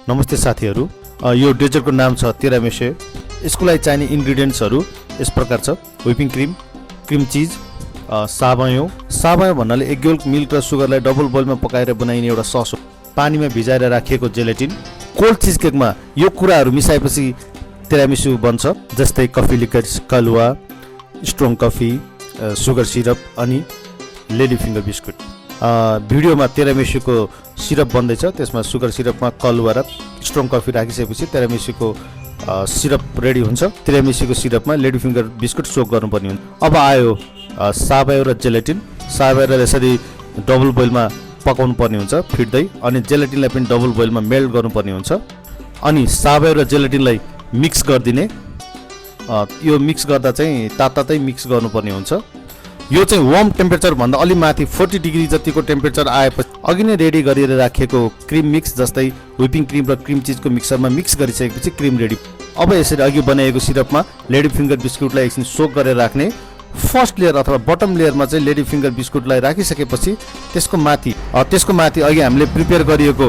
नमस्ते साथीहरू, यो डेजर्टको नाम छ तिरामिसु। यसको लागि चाहिने इन्ग्रेडियन्ट्सहरू यस प्रकार छ। व्हिपिङ क्रिम, क्रिम चिज, साबयो। साबयो भन्नाले एग योल्क, मिल्क र सुगरलाई डबल बोइलमा पकाएर बनाइने एउटा सस हो। पानीमा भिजाएर राखिएको जेलेटिन। कोल्ड चिज केकमा यो कुराहरू मिसाएपछि तिरामिसु बन्छ, जस्तै coffee liqueur, Kahlua, strong coffee, sugar syrup अनि लेडी फिङ्गर बिस्कुट। भिडियोमा तिरामिसुको सिरप बन्दैछ, त्यसमा सुगर सिरपमा कलुवा र स्ट्रङ कफी राखिसकेपछि तिरामिसुको सिरप रेडी हुन्छ। तिरामिसुको सिरपमा लेडी फिङ्गर बिस्कुट सोक गर्नुपर्ने हुन्छ। अब आयो साबयो र जेलेटिन। साबयोलाई यसरी डबल बोइलमा पकाउनु पर्ने हुन्छ फिट्दै, अनि जेलेटिनलाई पनि डबल बोइलमा मेल्ट गर्नुपर्ने हुन्छ। अनि साबयो र जेलेटिनलाई मिक्स गरिदिने। यो मिक्स गर्दा चाहिँ तातै मिक्स गर्नुपर्ने हुन्छ। यो चाहिँ वार्म टेम्परेचर भन्दा अलि माथि 40 डिग्री जतिको टेम्परेचर आएपछि अघि नै रेडी गरेर राखेको क्रिम मिक्स, जस्तै व्हिपिङ क्रिम र क्रिम चिजको मिक्सरमा मिक्स गरिसकेपछि क्रिम रेडी। अब यसरी अघि बनाएको सिरपमा लेडी फिङ्गर बिस्कुटलाई एकछिन सोक गरेर राख्ने। फर्स्ट लेयर अथवा बटम लेयरमा चाहिँ लेडी फिङ्गर बिस्कुटलाई राखिसकेपछि त्यसको माथि अघि हामीले प्रिपेयर गरिएको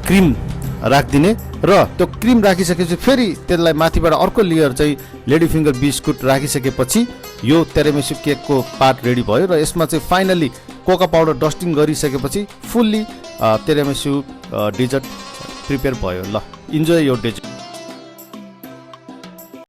क्रिम राखिदिने र त्यो क्रिम राखिसकेपछि फेरि त्यसलाई माथिबाट अर्को लेयर चाहिँ लेडी फिङ्गर बिस्कुट राखिसकेपछि यो तिरामिसु केकको पार्ट रेडी भयो। र यसमा चाहिँ फाइनली कोका पाउडर डस्टिङ गरिसकेपछि फुल्ली तिरामिसु डेजर्ट प्रिपेयर भयो। ल, इन्जोय योर डेजर्ट।